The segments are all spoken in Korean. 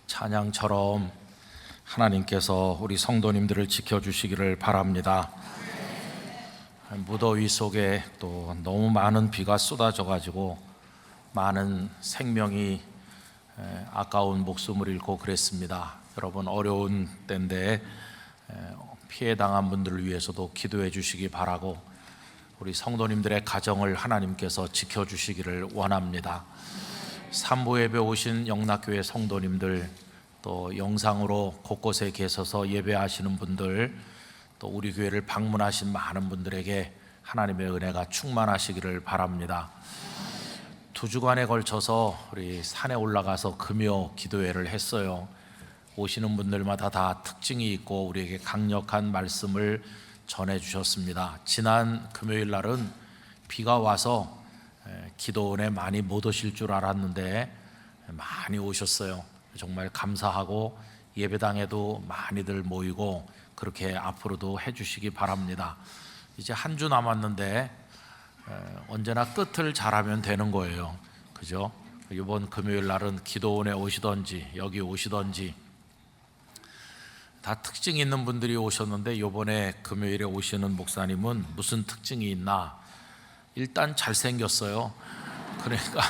찬양처럼 하나님께서 우리 성도님들을 지켜주시기를 바랍니다. 무더위 속에 또 너무 많은 비가 쏟아져 가지고 많은 생명이 아까운 목숨을 잃고 그랬습니다. 여러분, 어려운 때인데 피해 당한 분들을 위해서도 기도해 주시기 바라고, 우리 성도님들의 가정을 하나님께서 지켜주시기를 원합니다. 삼부 예배 오신 영락교회 성도님들, 또 영상으로 곳곳에 계셔서 예배하시는 분들, 또 우리 교회를 방문하신 많은 분들에게 하나님의 은혜가 충만하시기를 바랍니다. 2주간에 걸쳐서 우리 산에 올라가서 금요 기도회를 했어요. 오시는 분들마다 다 특징이 있고 우리에게 강력한 말씀을 전해주셨습니다. 지난 금요일 날은 비가 와서 기도원에 많이 못 오실 줄 알았는데 많이 오셨어요. 정말 감사하고 예배당에도 많이들 모이고 그렇게 앞으로도 해주시기 바랍니다. 이제 한 주 남았는데 언제나 끝을 잘하면 되는 거예요. 그죠? 이번 금요일 날은 기도원에 오시던지 여기 오시던지 다 특징 있는 분들이 오셨는데, 이번에 금요일에 오시는 목사님은 무슨 특징이 있나? 일단 잘생겼어요. 그러니까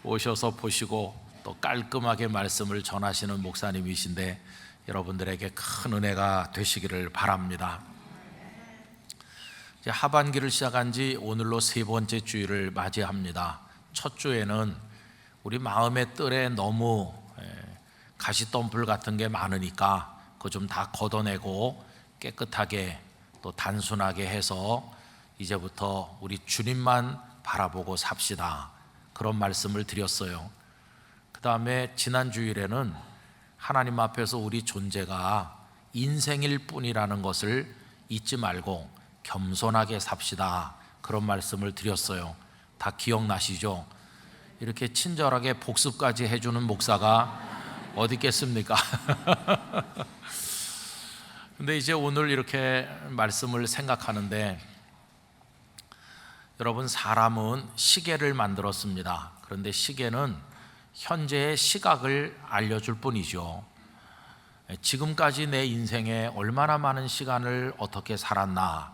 오셔서 보시고 또 깔끔하게 말씀을 전하시는 목사님이신데 여러분들에게 큰 은혜가 되시기를 바랍니다. 이제 하반기를 시작한 지 오늘로 3번째 주일을 맞이합니다. 첫 주에는 우리 마음의 뜰에 너무 가시덤불 같은 게 많으니까 그거 좀 다 걷어내고 깨끗하게 또 단순하게 해서 이제부터 우리 주님만 바라보고 삽시다, 그런 말씀을 드렸어요. 그 다음에 지난 주일에는 하나님 앞에서 우리 존재가 인생일 뿐이라는 것을 잊지 말고 겸손하게 삽시다, 그런 말씀을 드렸어요. 다 기억나시죠? 이렇게 친절하게 복습까지 해주는 목사가 어디 있겠습니까? 근데 이제 오늘 이렇게 말씀을 생각하는데, 여러분, 사람은 시계를 만들었습니다. 그런데 시계는 현재의 시각을 알려줄 뿐이죠. 지금까지 내 인생에 얼마나 많은 시간을 어떻게 살았나,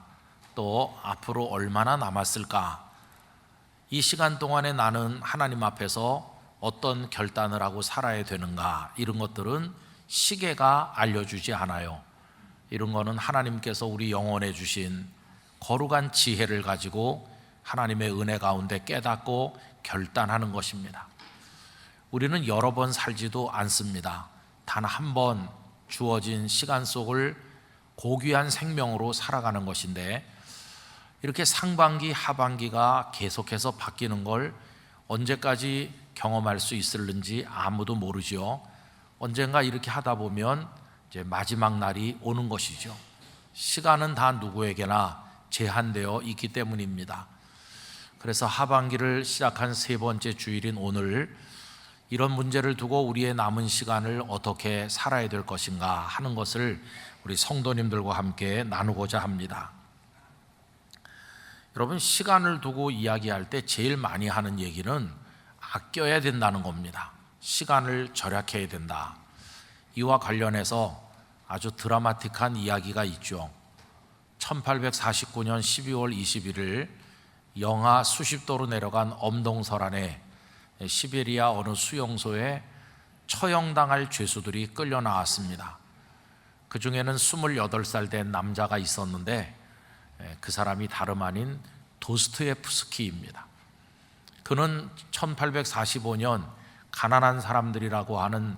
또 앞으로 얼마나 남았을까, 이 시간 동안에 나는 하나님 앞에서 어떤 결단을 하고 살아야 되는가, 이런 것들은 시계가 알려주지 않아요. 이런 거는 하나님께서 우리 영혼에 주신 거룩한 지혜를 가지고 하나님의 은혜 가운데 깨닫고 결단하는 것입니다. 우리는 여러 번 살지도 않습니다. 단 한 번 주어진 시간 속을 고귀한 생명으로 살아가는 것인데, 이렇게 상반기 하반기가 계속해서 바뀌는 걸 언제까지 경험할 수 있을는지 아무도 모르죠. 언젠가 이렇게 하다 보면 이제 마지막 날이 오는 것이죠. 시간은 다 누구에게나 제한되어 있기 때문입니다. 그래서 하반기를 시작한 3번째 주일인 오늘, 이런 문제를 두고 우리의 남은 시간을 어떻게 살아야 될 것인가 하는 것을 우리 성도님들과 함께 나누고자 합니다. 여러분, 시간을 두고 이야기할 때 제일 많이 하는 얘기는 아껴야 된다는 겁니다. 시간을 절약해야 된다. 이와 관련해서 아주 드라마틱한 이야기가 있죠. 1849년 12월 21일 영하 수십 도로 내려간 엄동설안에 시베리아 어느 수용소에 처형당할 죄수들이 끌려 나왔습니다. 그 중에는 28살 된 남자가 있었는데 그 사람이 다름 아닌 도스토옙스키입니다. 그는 1845년 가난한 사람들이라고 하는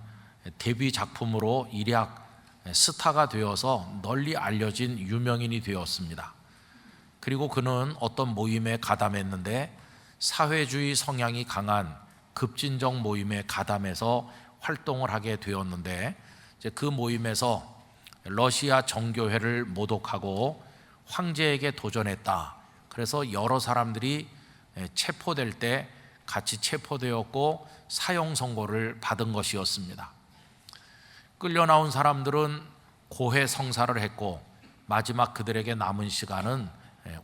데뷔 작품으로 일약 스타가 되어서 널리 알려진 유명인이 되었습니다. 그리고 그는 어떤 모임에 가담했는데 사회주의 성향이 강한 급진적 모임에 가담해서 활동을 하게 되었는데, 이제 그 모임에서 러시아 정교회를 모독하고 황제에게 도전했다. 그래서 여러 사람들이 체포될 때 같이 체포되었고 사형 선고를 받은 것이었습니다. 끌려 나온 사람들은 고해 성사를 했고 마지막 그들에게 남은 시간은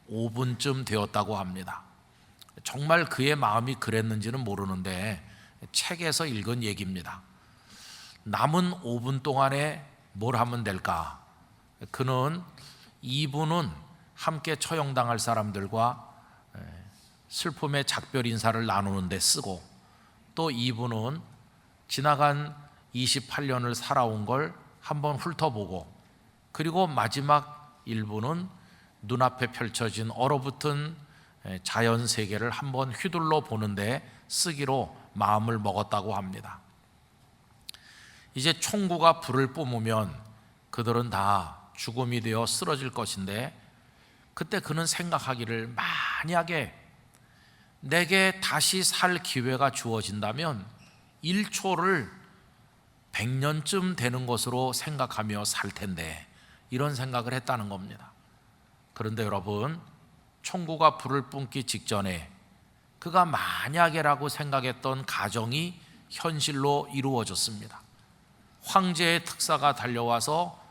5분쯤 되었다고 합니다. 정말 그의 마음이 그랬는지는 모르는데 책에서 읽은 얘기입니다. 남은 5분 동안에 뭘 하면 될까? 그는 2분은 함께 처형당할 사람들과 슬픔의 작별 인사를 나누는 데 쓰고, 또 2분은 지나간 28년을 살아온 걸 한번 훑어보고, 그리고 마지막 1분은 눈앞에 펼쳐진 얼어붙은 자연 세계를 한번 휘둘러 보는데 쓰기로 마음을 먹었다고 합니다. 이제 총구가 불을 뿜으면 그들은 다 죽음이 되어 쓰러질 것인데, 그때 그는 생각하기를, 만약에 내게 다시 살 기회가 주어진다면 1초를 100년쯤 되는 것으로 생각하며 살 텐데, 이런 생각을 했다는 겁니다. 그런데 여러분, 총구가 불을 뿜기 직전에 그가 만약에라고 생각했던 가정이 현실로 이루어졌습니다. 황제의 특사가 달려와서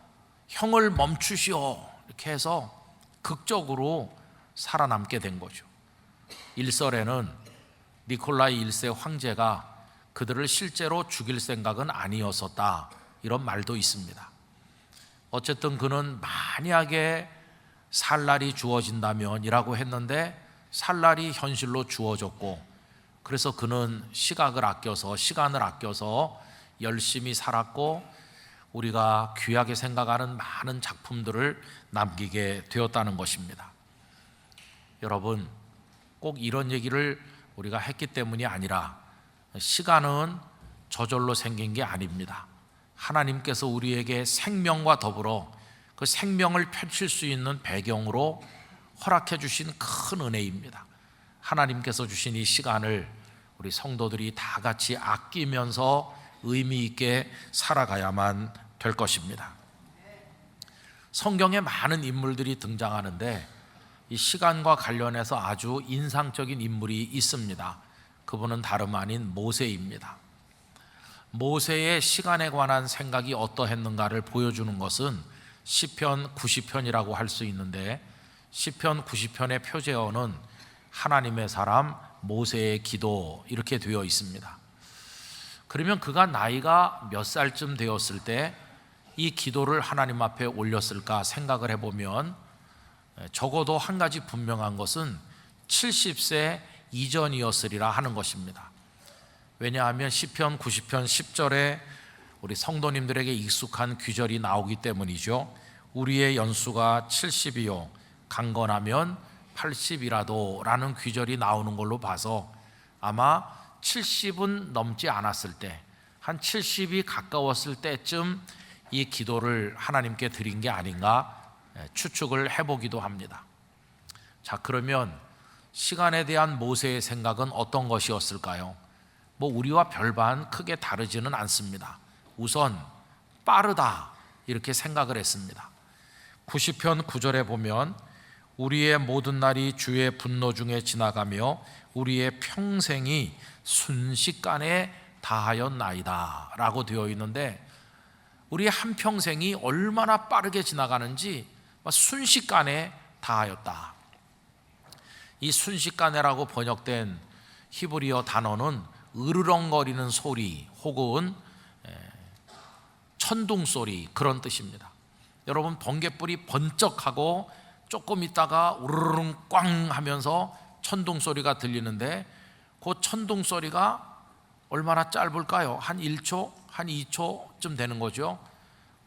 형을 멈추시오 이렇게 해서 극적으로 살아남게 된 거죠. 일설에는 니콜라이 1세 황제가 그들을 실제로 죽일 생각은 아니었었다, 이런 말도 있습니다. 어쨌든 그는 만약에 살 날이 주어진다면 이라고 했는데, 살 날이 현실로 주어졌고, 그래서 그는 시간을 아껴서 열심히 살았고, 우리가 귀하게 생각하는 많은 작품들을 남기게 되었다는 것입니다. 여러분, 꼭 이런 얘기를 우리가 했기 때문이 아니라, 시간은 저절로 생긴 게 아닙니다. 하나님께서 우리에게 생명과 더불어 그 생명을 펼칠 수 있는 배경으로 허락해 주신 큰 은혜입니다. 하나님께서 주신 이 시간을 우리 성도들이 다 같이 아끼면서 의미 있게 살아가야만 될 것입니다. 성경에 많은 인물들이 등장하는데, 이 시간과 관련해서 아주 인상적인 인물이 있습니다. 그분은 다름 아닌 모세입니다. 모세의 시간에 관한 생각이 어떠했는가를 보여주는 것은 시편 90편이라고 할 수 있는데, 시편 90편의 표제어는 하나님의 사람 모세의 기도 이렇게 되어 있습니다. 그러면 그가 나이가 몇 살쯤 되었을 때 이 기도를 하나님 앞에 올렸을까 생각을 해보면, 적어도 한 가지 분명한 것은 70세 이전이었으리라 하는 것입니다. 왜냐하면 시편 90편 10절에 우리 성도님들에게 익숙한 규절이 나오기 때문이죠. 우리의 연수가 70이요 강건하면 80이라도 라는 규절이 나오는 걸로 봐서, 아마 70은 넘지 않았을 때, 한 70이 가까웠을 때쯤 이 기도를 하나님께 드린 게 아닌가 추측을 해보기도 합니다. 자, 그러면 시간에 대한 모세의 생각은 어떤 것이었을까요? 우리와 별반 크게 다르지는 않습니다. 우선 빠르다 이렇게 생각을 했습니다. 90편 9절에 보면 우리의 모든 날이 주의 분노 중에 지나가며 우리의 평생이 순식간에 다하였나이다 라고 되어 있는데, 우리의 한평생이 얼마나 빠르게 지나가는지 순식간에 다하였다. 이 순식간에라고 번역된 히브리어 단어는 으르렁거리는 소리 혹은 천둥 소리, 그런 뜻입니다. 여러분, 번갯불이 번쩍하고 조금 있다가 우르르릉 꽝 하면서 천둥 소리가 들리는데, 그 천둥 소리가 얼마나 짧을까요? 한 1초, 한 2초쯤 되는 거죠.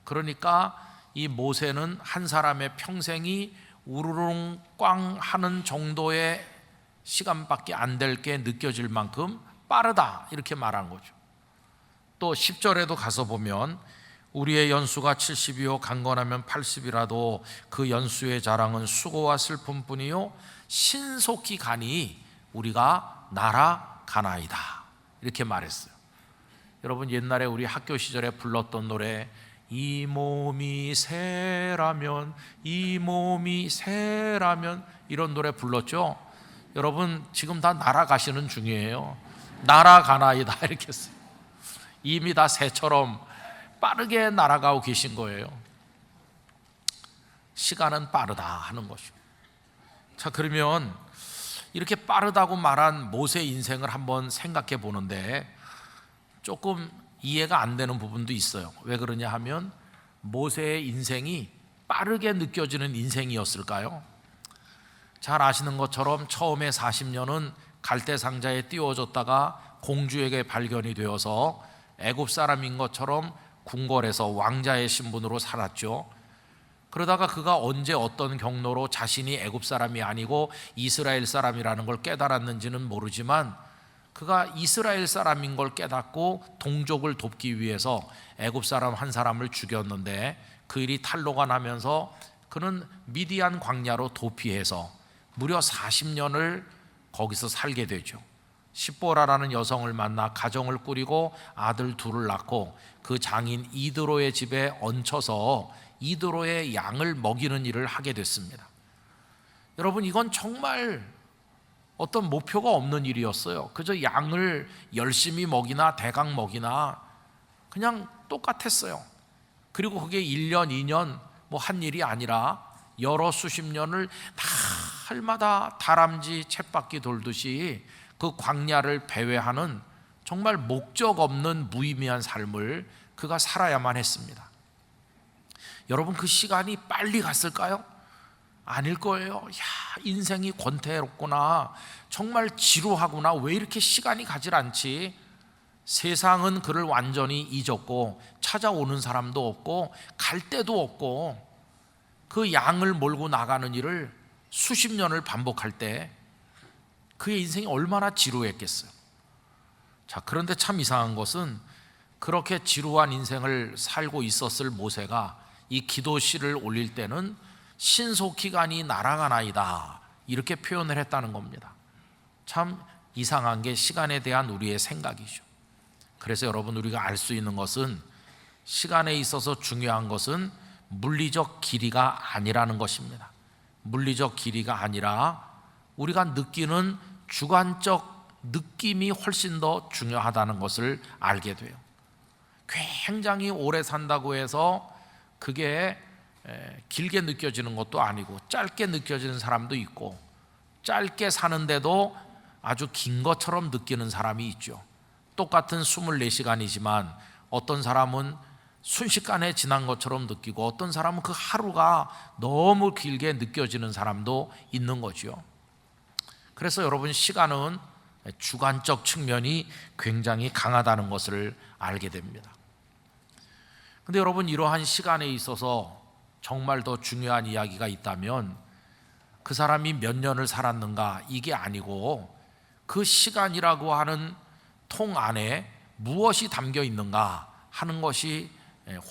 그러니까 이 모세는 한 사람의 평생이 우르릉 꽝 하는 정도의 시간밖에 안 될 게 느껴질 만큼 빠르다 이렇게 말한 거죠. 또 10절에도 가서 보면 우리의 연수가 70이요 강건하면 80이라도 그 연수의 자랑은 수고와 슬픔뿐이요 신속히 가니 우리가 날아가나이다 이렇게 말했어요. 여러분, 옛날에 우리 학교 시절에 불렀던 노래, 이 몸이 새라면 이 몸이 새라면, 이런 노래 불렀죠. 여러분, 지금 다 날아가시는 중이에요. 날아가나이다 이렇게 했어요. 이미 다 새처럼 빠르게 날아가고 계신 거예요. 시간은 빠르다 하는 것이죠. 자, 그러면 이렇게 빠르다고 말한 모세 인생을 한번 생각해 보는데, 조금 이해가 안 되는 부분도 있어요. 왜 그러냐 하면 모세의 인생이 빠르게 느껴지는 인생이었을까요? 잘 아시는 것처럼 처음에 40년은 갈대 상자에 띄워졌다가 공주에게 발견이 되어서 애굽 사람인 것처럼 궁궐에서 왕자의 신분으로 살았죠. 그러다가 그가 언제 어떤 경로로 자신이 애굽 사람이 아니고 이스라엘 사람이라는 걸 깨달았는지는 모르지만 그가 이스라엘 사람인 걸 깨닫고 동족을 돕기 위해서 애굽 사람 한 사람을 죽였는데 그 일이 탄로가 나면서 그는 미디안 광야로 도피해서 무려 40년을 거기서 살게 되죠. 십보라라는 여성을 만나 가정을 꾸리고 아들 둘을 낳고 그 장인 이드로의 집에 얹혀서 이드로의 양을 먹이는 일을 하게 됐습니다. 여러분, 이건 정말 어떤 목표가 없는 일이었어요. 그저 양을 열심히 먹이나 대강 먹이나 그냥 똑같았어요. 그리고 그게 1년, 2년 뭐 한 일이 아니라 여러 수십 년을 달마다 다람쥐 쳇바퀴 돌듯이 그 광야를 배회하는 정말 목적 없는 무의미한 삶을 그가 살아야만 했습니다. 여러분, 그 시간이 빨리 갔을까요? 아닐 거예요. 인생이 권태롭구나, 정말 지루하구나, 왜 이렇게 시간이 가질 않지? 세상은 그를 완전히 잊었고 찾아오는 사람도 없고 갈 데도 없고 그 양을 몰고 나가는 일을 수십 년을 반복할 때 그의 인생이 얼마나 지루했겠어요. 자, 그런데 참 이상한 것은 그렇게 지루한 인생을 살고 있었을 모세가 이 기도시를 올릴 때는 신속히간이 날아가나이다 이렇게 표현을 했다는 겁니다. 참 이상한 게 시간에 대한 우리의 생각이죠. 그래서 여러분, 우리가 알 수 있는 것은 시간에 있어서 중요한 것은 물리적 길이가 아니라는 것입니다. 물리적 길이가 아니라 우리가 느끼는 주관적 느낌이 훨씬 더 중요하다는 것을 알게 돼요. 굉장히 오래 산다고 해서 그게 길게 느껴지는 것도 아니고 짧게 느껴지는 사람도 있고 짧게 사는데도 아주 긴 것처럼 느끼는 사람이 있죠. 똑같은 24시간이지만 어떤 사람은 순식간에 지난 것처럼 느끼고 어떤 사람은 그 하루가 너무 길게 느껴지는 사람도 있는 거죠. 그래서 여러분, 시간은 주관적 측면이 굉장히 강하다는 것을 알게 됩니다. 그런데 여러분, 이러한 시간에 있어서 정말 더 중요한 이야기가 있다면 그 사람이 몇 년을 살았는가 이게 아니고 그 시간이라고 하는 통 안에 무엇이 담겨 있는가 하는 것이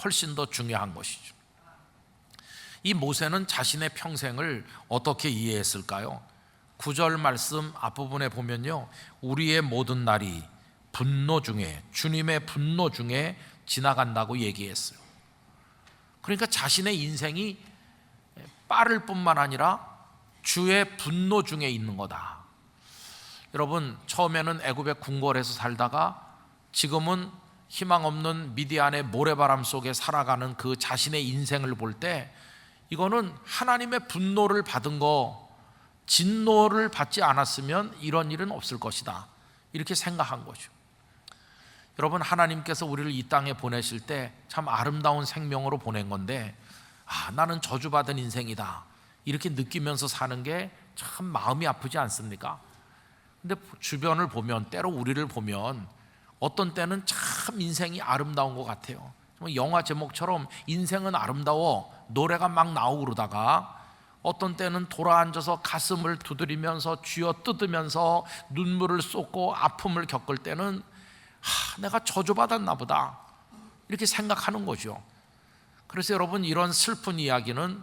훨씬 더 중요한 것이죠. 이 모세는 자신의 평생을 어떻게 이해했을까요? 9절 말씀 앞부분에 보면요, 우리의 모든 날이 분노 중에, 주님의 분노 중에 지나간다고 얘기했어요. 그러니까 자신의 인생이 빠를 뿐만 아니라 주의 분노 중에 있는 거다. 여러분, 처음에는 애굽의 궁궐에서 살다가 지금은 희망 없는 미디안의 모래바람 속에 살아가는 그 자신의 인생을 볼 때 이거는 하나님의 분노를 받은 거, 진노를 받지 않았으면 이런 일은 없을 것이다 이렇게 생각한 거죠. 여러분, 하나님께서 우리를 이 땅에 보내실 때 참 아름다운 생명으로 보낸 건데 나는 저주받은 인생이다 이렇게 느끼면서 사는 게 참 마음이 아프지 않습니까? 근데 주변을 보면, 때로 우리를 보면 어떤 때는 참 인생이 아름다운 것 같아요. 영화 제목처럼 인생은 아름다워 노래가 막 나오고 그러다가 어떤 때는 돌아앉아서 가슴을 두드리면서 쥐어뜯으면서 눈물을 쏟고 아픔을 겪을 때는 내가 저주받았나 보다 이렇게 생각하는 거죠. 그래서 여러분, 이런 슬픈 이야기는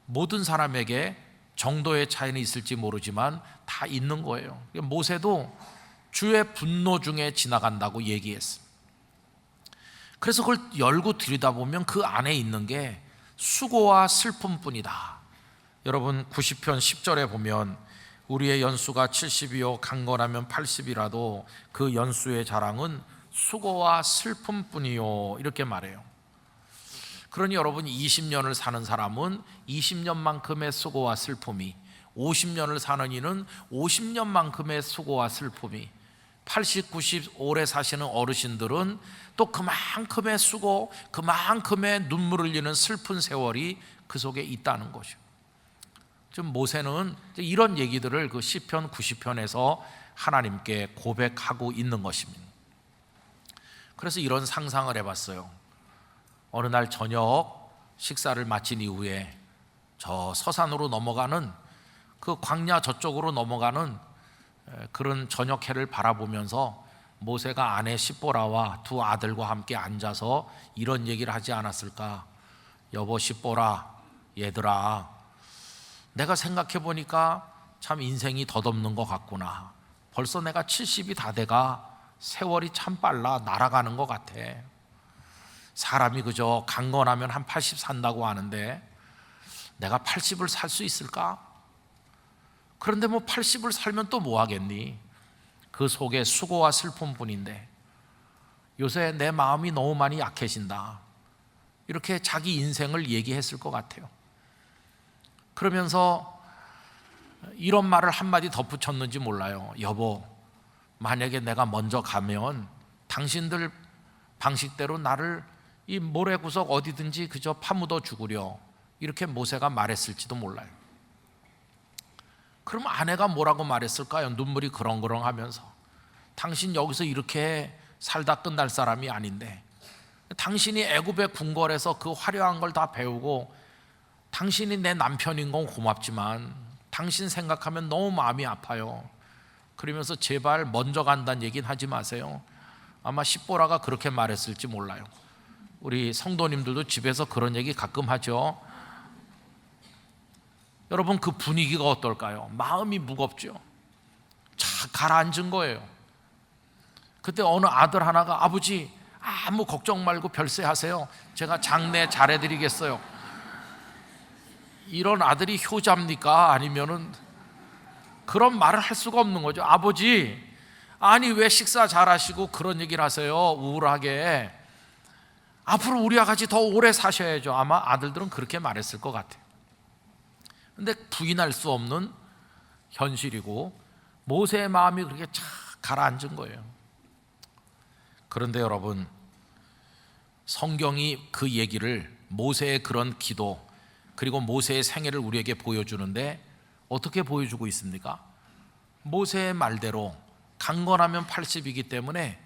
모든 사람에게 정도의 차이는 있을지 모르지만 다 있는 거예요. 모세도 주의 분노 중에 지나간다고 얘기했어요. 그래서 그걸 열고 들여다보면 그 안에 있는 게 수고와 슬픔뿐이다. 여러분, 90편 10절에 보면 우리의 연수가 70이요 강건하면 80이라도 그 연수의 자랑은 수고와 슬픔뿐이요 이렇게 말해요. 그러니 여러분, 20년을 사는 사람은 20년만큼의 수고와 슬픔이, 50년을 사는 이는 50년만큼의 수고와 슬픔이, 80, 90 오래 사시는 어르신들은 또 그만큼의 수고, 그만큼의 눈물을 흘리는 슬픈 세월이 그 속에 있다는 것이죠. 지금 모세는 이런 얘기들을 그 시편 90편에서 하나님께 고백하고 있는 것입니다. 그래서 이런 상상을 해봤어요. 어느 날 저녁 식사를 마친 이후에 저 서산으로 넘어가는 그 광야 저쪽으로 넘어가는 그런 저녁해를 바라보면서 모세가 아내 십보라와 두 아들과 함께 앉아서 이런 얘기를 하지 않았을까? 여보 십보라, 얘들아, 내가 생각해 보니까 참 인생이 덧없는 것 같구나. 벌써 내가 70이 다 돼가 세월이 참 빨라 날아가는 것 같아. 사람이 그저 강건하면 한 80 산다고 하는데 내가 80을 살 수 있을까? 그런데 뭐 80을 살면 또 뭐 하겠니? 그 속에 수고와 슬픔뿐인데 요새 내 마음이 너무 많이 약해진다. 이렇게 자기 인생을 얘기했을 것 같아요. 그러면서 이런 말을 한마디 덧붙였는지 몰라요. 여보, 만약에 내가 먼저 가면 당신들 방식대로 나를 이 모래구석 어디든지 그저 파묻어 죽으려, 이렇게 모세가 말했을지도 몰라요. 그럼 아내가 뭐라고 말했을까요? 눈물이 그렁그렁 하면서 당신 여기서 이렇게 살다 끝날 사람이 아닌데, 당신이 애굽의 궁궐에서 그 화려한 걸 다 배우고 당신이 내 남편인 건 고맙지만 당신 생각하면 너무 마음이 아파요. 그러면서 제발 먼저 간다는 얘기는 하지 마세요. 아마 십보라가 그렇게 말했을지 몰라요. 우리 성도님들도 집에서 그런 얘기 가끔 하죠. 여러분, 그 분위기가 어떨까요? 마음이 무겁죠. 자, 가라앉은 거예요. 그때 어느 아들 하나가 아버지 아무 걱정 말고 별세하세요. 제가 장례 잘해드리겠어요. 이런 아들이 효자입니까? 아니면은 그런 말을 할 수가 없는 거죠. 아버지, 아니 왜 식사 잘하시고 그런 얘기를 하세요? 우울하게. 앞으로 우리와 같이 더 오래 사셔야죠. 아마 아들들은 그렇게 말했을 것 같아요. 근데 부인할 수 없는 현실이고 모세의 마음이 그렇게 착 가라앉은 거예요. 그런데 여러분, 성경이 그 얘기를, 모세의 그런 기도 그리고 모세의 생애를 우리에게 보여주는데 어떻게 보여주고 있습니까? 모세의 말대로 강건하면 80이기 때문에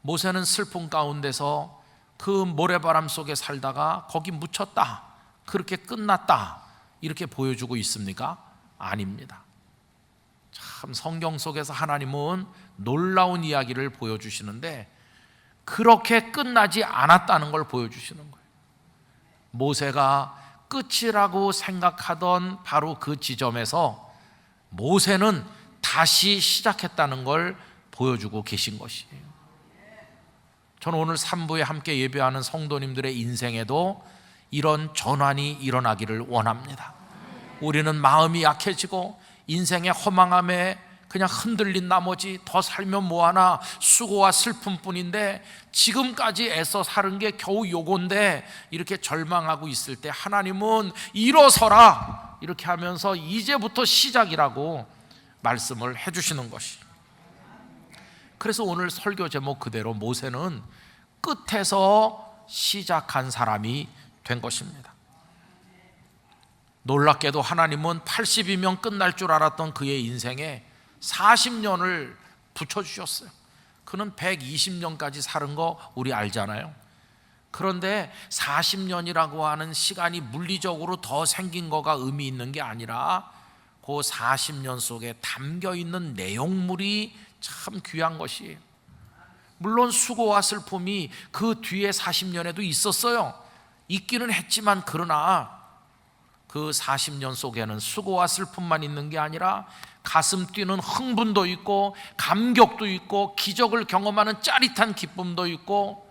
모세는 슬픔 가운데서 그 모래바람 속에 살다가 거기 묻혔다, 그렇게 끝났다, 이렇게 보여주고 있습니까? 아닙니다. 참 성경 속에서 하나님은 놀라운 이야기를 보여주시는데 그렇게 끝나지 않았다는 걸 보여주시는 거예요. 모세가 끝이라고 생각하던 바로 그 지점에서 모세는 다시 시작했다는 걸 보여주고 계신 것이에요. 저는 오늘 3부에 함께 예배하는 성도님들의 인생에도 이런 전환이 일어나기를 원합니다. 우리는 마음이 약해지고 인생의 허망함에 그냥 흔들린 나머지 더 살면 뭐하나 수고와 슬픔뿐인데 지금까지 애써 사는 게 겨우 요건데 이렇게 절망하고 있을 때 하나님은 일어서라 이렇게 하면서 이제부터 시작이라고 말씀을 해주시는 것이. 그래서 오늘 설교 제목 그대로 모세는 끝에서 시작한 사람이 된 것입니다. 놀랍게도 하나님은 80이면 끝날 줄 알았던 그의 인생에 40년을 붙여주셨어요. 그는 120년까지 사는 거 우리 알잖아요. 그런데 40년이라고 하는 시간이 물리적으로 더 생긴 거가 의미 있는 게 아니라 그 40년 속에 담겨있는 내용물이 참 귀한 것이에요. 물론 수고와 슬픔이 그 뒤에 40년에도 있었어요. 있기는 했지만 그러나 그 40년 속에는 수고와 슬픔만 있는 게 아니라 가슴 뛰는 흥분도 있고 감격도 있고 기적을 경험하는 짜릿한 기쁨도 있고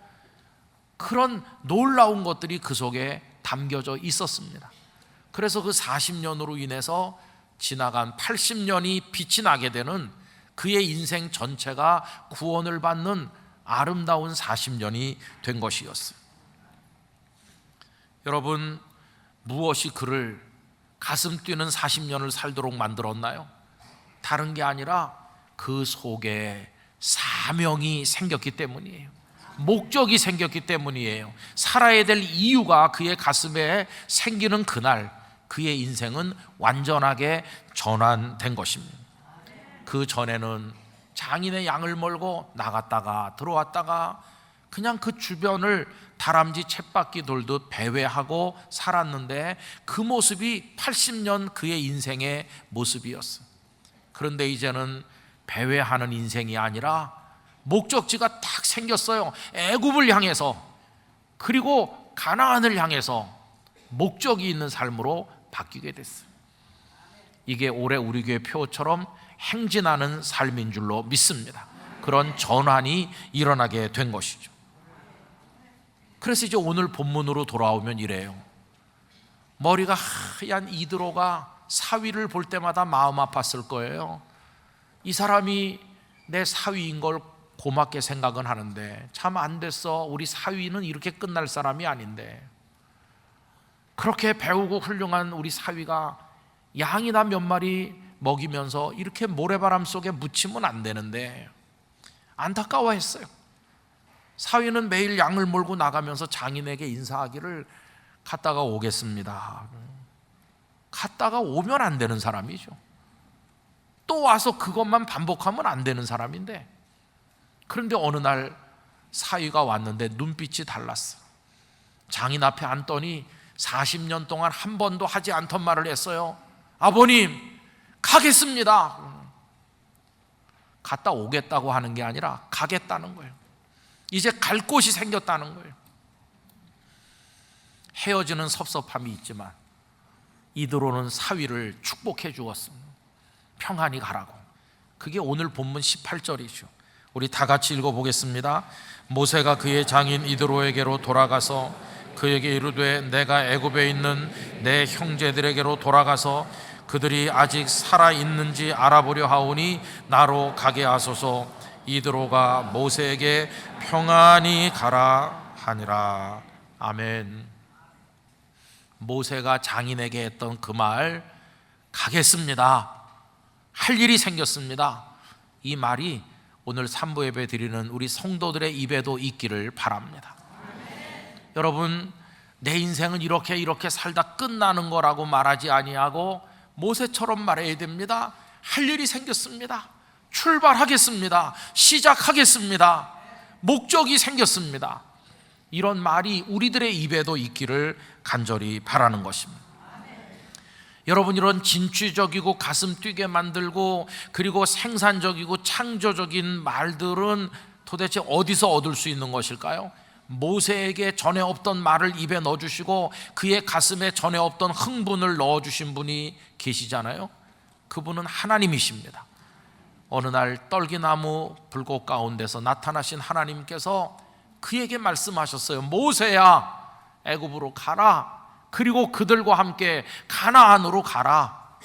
그런 놀라운 것들이 그 속에 담겨져 있었습니다. 그래서 그 40년으로 인해서 지나간 80년이 빛이 나게 되는 그의 인생 전체가 구원을 받는 아름다운 40년이 된 것이었어요. 여러분, 무엇이 그를 가슴 뛰는 40년을 살도록 만들었나요? 다른 게 아니라 그 속에 사명이 생겼기 때문이에요. 목적이 생겼기 때문이에요. 살아야 될 이유가 그의 가슴에 생기는 그날 그의 인생은 완전하게 전환된 것입니다. 그 전에는 장인의 양을 몰고 나갔다가 들어왔다가 그냥 그 주변을 다람쥐 쳇바퀴 돌듯 배회하고 살았는데 그 모습이 80년 그의 인생의 모습이었어요. 그런데 이제는 배회하는 인생이 아니라 목적지가 딱 생겼어요. 애굽을 향해서, 그리고 가나안을 향해서 목적이 있는 삶으로 바뀌게 됐어요. 이게 올해 우리 교회 표처럼 행진하는 삶인 줄로 믿습니다. 그런 전환이 일어나게 된 것이죠. 그래서 이제 오늘 본문으로 돌아오면 이래요. 머리가 하얀 이드로가 사위를 볼 때마다 마음 아팠을 거예요. 이 사람이 내 사위인 걸 고맙게 생각은 하는데 참 안 됐어. 우리 사위는 이렇게 끝날 사람이 아닌데, 그렇게 배우고 훌륭한 우리 사위가 양이나 몇 마리 먹이면서 이렇게 모래바람 속에 묻히면 안 되는데 안타까워했어요. 사위는 매일 양을 몰고 나가면서 장인에게 인사하기를 갔다가 오겠습니다. 갔다가 오면 안 되는 사람이죠. 또 와서 그것만 반복하면 안 되는 사람인데, 그런데 어느 날 사위가 왔는데 눈빛이 달랐어. 장인 앞에 앉더니 40년 동안 한 번도 하지 않던 말을 했어요. 아버님, 가겠습니다. 갔다 오겠다고 하는 게 아니라 가겠다는 거예요. 이제 갈 곳이 생겼다는 거예요. 헤어지는 섭섭함이 있지만 이드로는 사위를 축복해 주었습니다. 평안히 가라고. 그게 오늘 본문 18절이죠. 우리 다 같이 읽어보겠습니다. 모세가 그의 장인 이드로에게로 돌아가서 그에게 이르되 내가 애굽에 있는 내 형제들에게로 돌아가서 그들이 아직 살아있는지 알아보려 하오니 나로 가게 하소서. 이드로가 모세에게 평안히 가라 하니라. 아멘. 모세가 장인에게 했던 그 말, 가겠습니다, 할 일이 생겼습니다, 이 말이 오늘 삼부 예배 드리는 우리 성도들의 입에도 있기를 바랍니다. 여러분, 내 인생은 이렇게 살다 끝나는 거라고 말하지 아니하고 모세처럼 말해야 됩니다. 할 일이 생겼습니다. 출발하겠습니다. 시작하겠습니다. 목적이 생겼습니다. 이런 말이 우리들의 입에도 있기를 간절히 바라는 것입니다. 여러분, 이런 진취적이고 가슴 뛰게 만들고 그리고 생산적이고 창조적인 말들은 도대체 어디서 얻을 수 있는 것일까요? 모세에게 전에 없던 말을 입에 넣어주시고 그의 가슴에 전에 없던 흥분을 넣어주신 분이 계시잖아요. 그분은 하나님이십니다. 어느 날 떨기나무 불꽃 가운데서 나타나신 하나님께서 그에게 말씀하셨어요. 모세야, 애굽으로 가라. 그리고 그들과 함께 가나안으로 가라.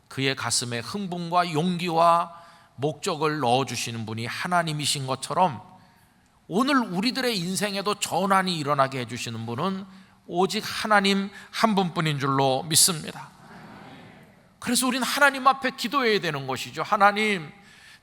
그의 가슴에 흥분과 용기와 목적을 넣어주시는 분이 하나님이신 것처럼 오늘 우리들의 인생에도 전환이 일어나게 해주시는 분은 오직 하나님 한 분뿐인 줄로 믿습니다. 그래서 우리는 하나님 앞에 기도해야 되는 것이죠. 하나님,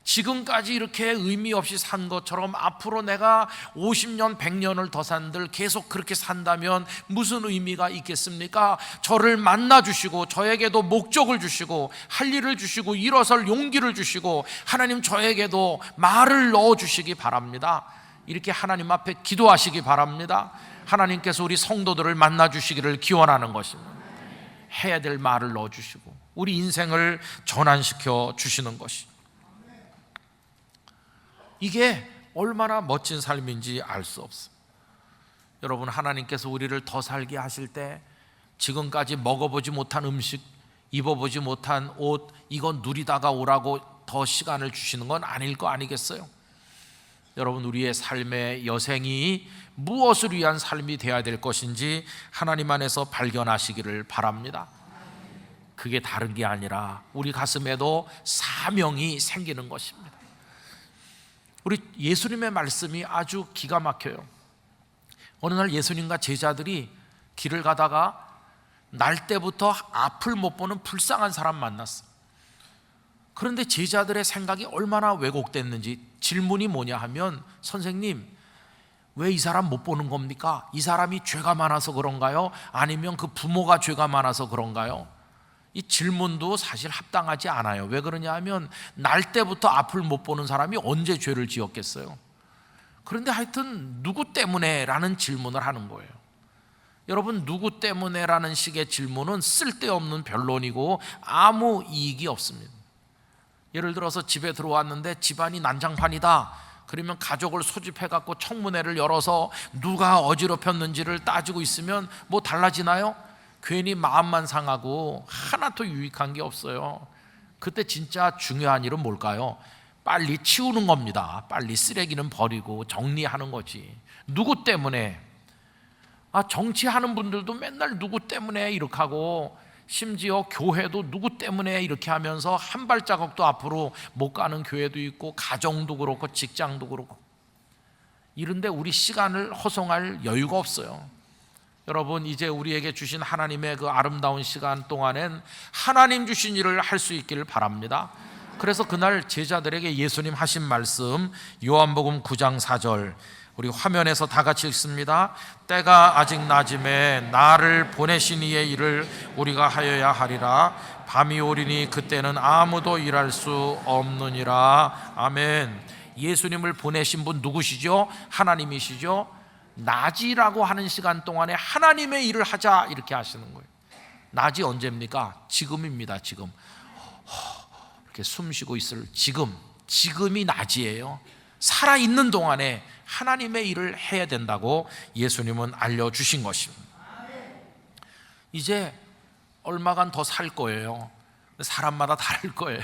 지금까지 이렇게 의미 없이 산 것처럼 앞으로 내가 50년, 100년을 더 산들 계속 그렇게 산다면 무슨 의미가 있겠습니까? 저를 만나주시고 저에게도 목적을 주시고 할 일을 주시고 일어설 용기를 주시고 하나님, 저에게도 말을 넣어주시기 바랍니다. 이렇게 하나님 앞에 기도하시기 바랍니다. 하나님께서 우리 성도들을 만나주시기를 기원하는 것입니다. 해야 될 말을 넣어주시고 우리 인생을 전환시켜 주시는 것이, 이게 얼마나 멋진 삶인지 알 수 없어요. 여러분, 하나님께서 우리를 더 살게 하실 때 지금까지 먹어보지 못한 음식, 입어보지 못한 옷, 이건 누리다가 오라고 더 시간을 주시는 건 아닐 거 아니겠어요? 여러분, 우리의 삶의 여생이 무엇을 위한 삶이 되어야 될 것인지 하나님 안에서 발견하시기를 바랍니다. 그게 다른 게 아니라 우리 가슴에도 사명이 생기는 것입니다. 우리 예수님의 말씀이 아주 기가 막혀요. 어느 날 예수님과 제자들이 길을 가다가 날 때부터 앞을 못 보는 불쌍한 사람 만났어. 그런데 제자들의 생각이 얼마나 왜곡됐는지, 질문이 뭐냐 하면, 선생님, 왜 이 사람 못 보는 겁니까? 이 사람이 죄가 많아서 그런가요? 아니면 그 부모가 죄가 많아서 그런가요? 이 질문도 사실 합당하지 않아요. 왜 그러냐 하면, 날 때부터 앞을 못 보는 사람이 언제 죄를 지었겠어요? 그런데 하여튼 누구 때문에? 라는 질문을 하는 거예요. 여러분, 누구 때문에? 라는 식의 질문은 쓸데없는 변론이고 아무 이익이 없습니다. 예를 들어서 집에 들어왔는데 집안이 난장판이다. 그러면 가족을 소집해갖고 청문회를 열어서 누가 어지럽혔는지를 따지고 있으면 뭐 달라지나요? 괜히 마음만 상하고 하나도 유익한 게 없어요. 그때 진짜 중요한 일은 뭘까요? 빨리 치우는 겁니다. 빨리 쓰레기는 버리고 정리하는 거지. 누구 때문에? 정치하는 분들도 맨날 누구 때문에 이렇게 하고, 심지어 교회도 누구 때문에 이렇게 하면서 한 발자국도 앞으로 못 가는 교회도 있고, 가정도 그렇고 직장도 그렇고, 이런데 우리 시간을 허송할 여유가 없어요. 여러분, 이제 우리에게 주신 하나님의 그 아름다운 시간 동안엔 하나님 주신 일을 할 수 있기를 바랍니다. 그래서 그날 제자들에게 예수님 하신 말씀, 요한복음 9장 4절, 우리 화면에서 다 같이 읽습니다. 때가 아직 낮음에 나를 보내신 이의 일을 우리가 하여야 하리라. 밤이 오리니 그때는 아무도 일할 수 없느니라. 아멘. 예수님을 보내신 분 누구시죠? 하나님이시죠. 낮이라고 하는 시간 동안에 하나님의 일을 하자, 이렇게 하시는 거예요. 낮이 언제입니까? 지금입니다. 지금 이렇게 숨 쉬고 있을 지금이 낮이에요. 살아있는 동안에 하나님의 일을 해야 된다고 예수님은 알려주신 것입니다. 이제 얼마간 더 살 거예요. 사람마다 다를 거예요.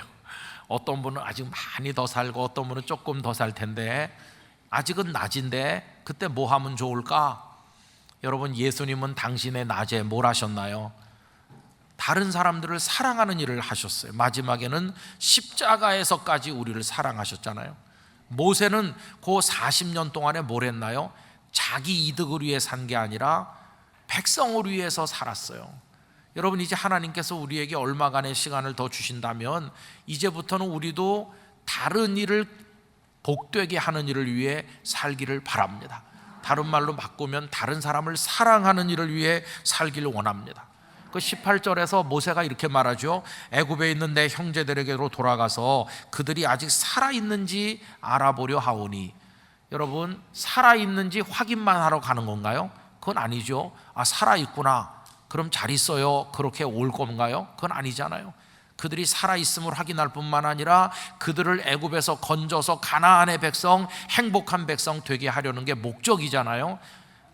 어떤 분은 아직 많이 더 살고 어떤 분은 조금 더 살 텐데, 아직은 낮인데 그때 뭐 하면 좋을까? 여러분, 예수님은 당신의 낮에 뭘 하셨나요? 다른 사람들을 사랑하는 일을 하셨어요. 마지막에는 십자가에서까지 우리를 사랑하셨잖아요. 모세는 그 40년 동안에 뭘 했나요? 자기 이득을 위해 산 게 아니라 백성을 위해서 살았어요. 여러분, 이제 하나님께서 우리에게 얼마간의 시간을 더 주신다면 이제부터는 우리도 다른 일을 복되게 하는 일을 위해 살기를 바랍니다. 다른 말로 바꾸면 다른 사람을 사랑하는 일을 위해 살기를 원합니다. 그 18절에서 모세가 이렇게 말하죠. 애굽에 있는 내 형제들에게로 돌아가서 그들이 아직 살아있는지 알아보려 하오니. 여러분, 살아있는지 확인만 하러 가는 건가요? 그건 아니죠. 살아있구나, 그럼 잘 있어요, 그렇게 올 건가요? 그건 아니잖아요. 그들이 살아있음을 확인할 뿐만 아니라 그들을 애굽에서 건져서 가나안의 백성, 행복한 백성 되게 하려는 게 목적이잖아요.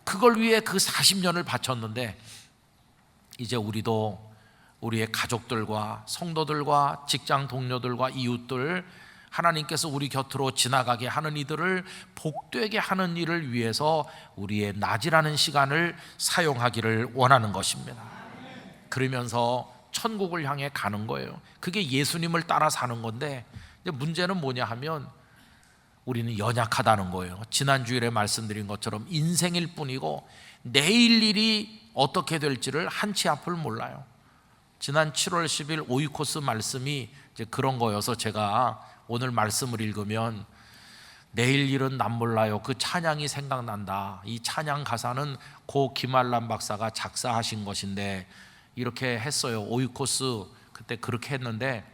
그걸 위해 그 40년을 바쳤는데, 이제 우리도 우리의 가족들과 성도들과 직장 동료들과 이웃들, 하나님께서 우리 곁으로 지나가게 하는 이들을 복되게 하는 일을 위해서 우리의 낮이라는 시간을 사용하기를 원하는 것입니다. 그러면서 천국을 향해 가는 거예요. 그게 예수님을 따라 사는 건데, 문제는 뭐냐 하면 우리는 연약하다는 거예요. 지난주일에 말씀드린 것처럼 인생일 뿐이고 내일 일이 어떻게 될지를 한치 앞을 몰라요. 지난 7월 10일 오이코스 말씀이 이제 그런 거여서 제가 오늘 말씀을 읽으면 내일 일은 난 몰라요, 그 찬양이 생각난다. 이 찬양 가사는 고 김알람 박사가 작사하신 것인데 이렇게 했어요. 오이코스 그때 그렇게 했는데,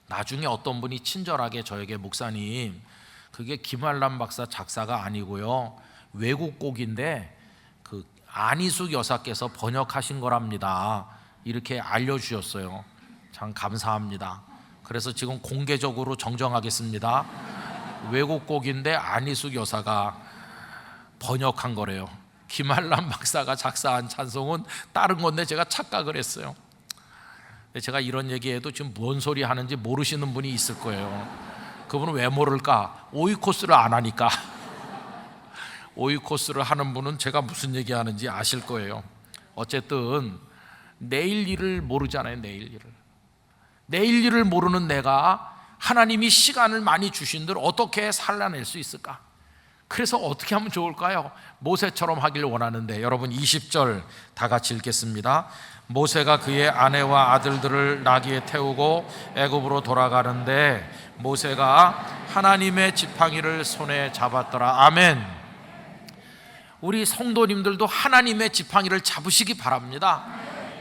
나중에 어떤 분이 친절하게 저에게, 목사님, 그게 김알람 박사 작사가 아니고요, 외국 곡인데 그 안희숙 여사께서 번역하신 거랍니다, 이렇게 알려주셨어요. 참 감사합니다. 그래서 지금 공개적으로 정정하겠습니다. 외국 곡인데 안희숙 여사가 번역한 거래요. 김알람 박사가 작사한 찬송은 다른 건데 제가 착각을 했어요. 제가 이런 얘기해도 지금 뭔 소리 하는지 모르시는 분이 있을 거예요. 그분은 왜 모를까? 오이코스를 안 하니까. 오이코스를 하는 분은 제가 무슨 얘기하는지 아실 거예요. 어쨌든 내일 일을 모르잖아요. 내일 일을 모르는 내가 하나님이 시간을 많이 주신들 어떻게 살아낼 수 있을까? 그래서 어떻게 하면 좋을까요? 모세처럼 하길 원하는데, 여러분 20절 다 같이 읽겠습니다. 모세가 그의 아내와 아들들을 나귀에 태우고 애굽으로 돌아가는데 모세가 하나님의 지팡이를 손에 잡았더라. 아멘. 우리 성도님들도 하나님의 지팡이를 잡으시기 바랍니다.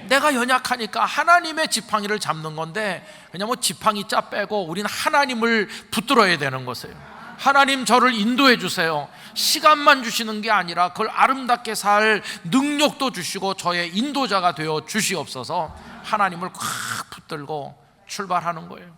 내가 연약하니까 하나님의 지팡이를 잡는 건데, 그냥 뭐 지팡이 짜 빼고 우리는 하나님을 붙들어야 되는 것이에요. 하나님, 저를 인도해 주세요. 시간만 주시는 게 아니라 그걸 아름답게 살 능력도 주시고 저의 인도자가 되어 주시옵소서. 하나님을 꽉 붙들고 출발하는 거예요.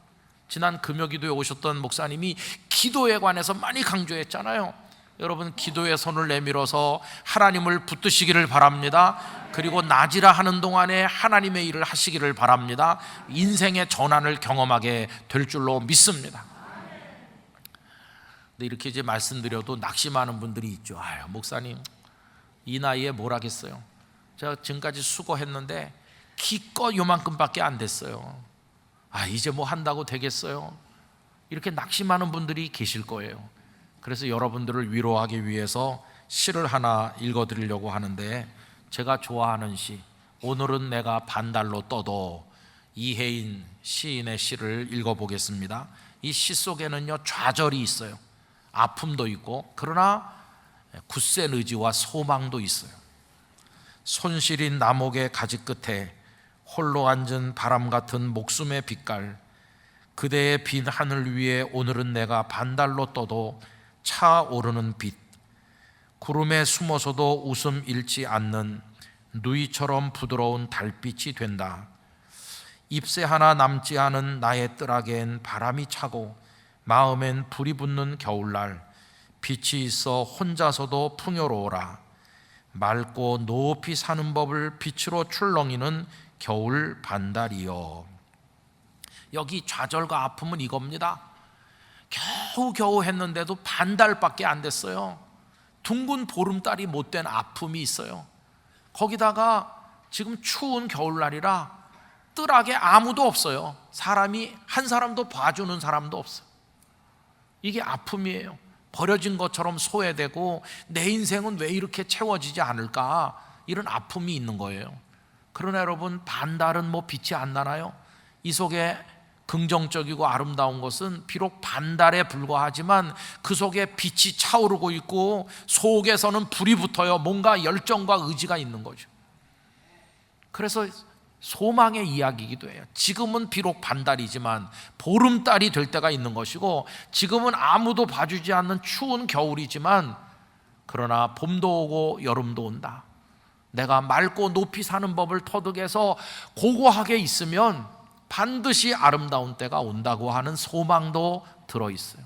지난 금요기도에 오셨던 목사님이 기도에 관해서 많이 강조했잖아요. 여러분, 기도의 손을 내밀어서 하나님을 붙드시기를 바랍니다. 그리고 낮이라 하는 동안에 하나님의 일을 하시기를 바랍니다. 인생의 전환을 경험하게 될 줄로 믿습니다. 근데 이렇게 이제 말씀드려도 낙심하는 분들이 있죠. 아유, 목사님, 이 나이에 뭘 하겠어요? 제가 지금까지 수고했는데 기껏 요만큼밖에 안 됐어요. 아, 이제 뭐 한다고 되겠어요? 이렇게 낙심하는 분들이 계실 거예요. 그래서 여러분들을 위로하기 위해서 시를 하나 읽어드리려고 하는데, 제가 좋아하는 시, 오늘은 내가 반달로 떠도, 이혜인 시인의 시를 읽어보겠습니다. 이 시 속에는요, 좌절이 있어요. 아픔도 있고, 그러나 굳센 의지와 소망도 있어요. 손시린 나목의 가지 끝에 홀로 앉은 바람 같은 목숨의 빛깔, 그대의 빈 하늘 위에 오늘은 내가 반달로 떠도 차오르는 빛, 구름에 숨어서도 웃음 잃지 않는 누이처럼 부드러운 달빛이 된다. 잎새 하나 남지 않은 나의 뜰하겐 바람이 차고 마음엔 불이 붙는 겨울날, 빛이 있어 혼자서도 풍요로워라. 맑고 높이 사는 법을 빛으로 출렁이는 겨울 반달이여. 여기 좌절과 아픔은 이겁니다. 겨우 했는데도 반달밖에 안 됐어요. 둥근 보름달이 못된 아픔이 있어요. 거기다가 지금 추운 겨울날이라 뜰하게 아무도 없어요. 사람이 한 사람도 봐주는 사람도 없어요. 이게 아픔이에요. 버려진 것처럼 소외되고 내 인생은 왜 이렇게 채워지지 않을까, 이런 아픔이 있는 거예요. 그러나 여러분, 반달은 뭐 빛이 안 나나요? 이 속에 긍정적이고 아름다운 것은 비록 반달에 불과하지만 그 속에 빛이 차오르고 있고 속에서는 불이 붙어요. 뭔가 열정과 의지가 있는 거죠. 그래서 소망의 이야기이기도 해요. 지금은 비록 반달이지만 보름달이 될 때가 있는 것이고, 지금은 아무도 봐주지 않는 추운 겨울이지만 그러나 봄도 오고 여름도 온다. 내가 맑고 높이 사는 법을 터득해서 고고하게 있으면 반드시 아름다운 때가 온다고 하는 소망도 들어있어요.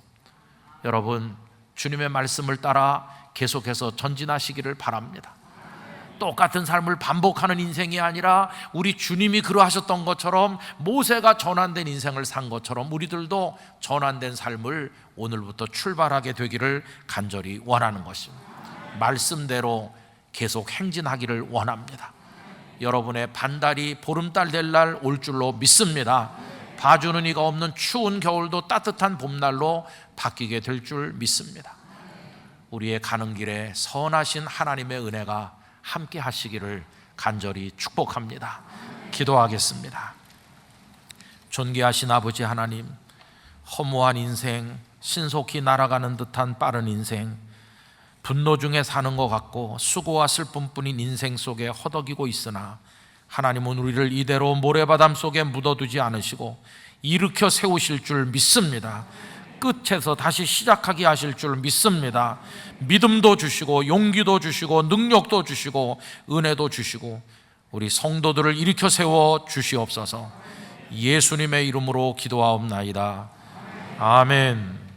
여러분, 주님의 말씀을 따라 계속해서 전진하시기를 바랍니다. 똑같은 삶을 반복하는 인생이 아니라 우리 주님이 그러하셨던 것처럼, 모세가 전환된 인생을 산 것처럼 우리들도 전환된 삶을 오늘부터 출발하게 되기를 간절히 원하는 것입니다. 말씀대로 계속 행진하기를 원합니다. 여러분의 반달이 보름달 될 날 올 줄로 믿습니다. 봐주는 이가 없는 추운 겨울도 따뜻한 봄날로 바뀌게 될 줄 믿습니다. 우리의 가는 길에 선하신 하나님의 은혜가 함께 하시기를 간절히 축복합니다. 기도하겠습니다. 존귀하신 아버지 하나님, 허무한 인생, 신속히 날아가는 듯한 빠른 인생, 분노 중에 사는 것 같고 수고와 슬픔뿐인 인생 속에 허덕이고 있으나, 하나님은 우리를 이대로 모래바람 속에 묻어두지 않으시고 일으켜 세우실 줄 믿습니다. 끝에서 다시 시작하게 하실 줄 믿습니다. 믿음도 주시고 용기도 주시고 능력도 주시고 은혜도 주시고 우리 성도들을 일으켜 세워 주시옵소서. 예수님의 이름으로 기도하옵나이다. 아멘.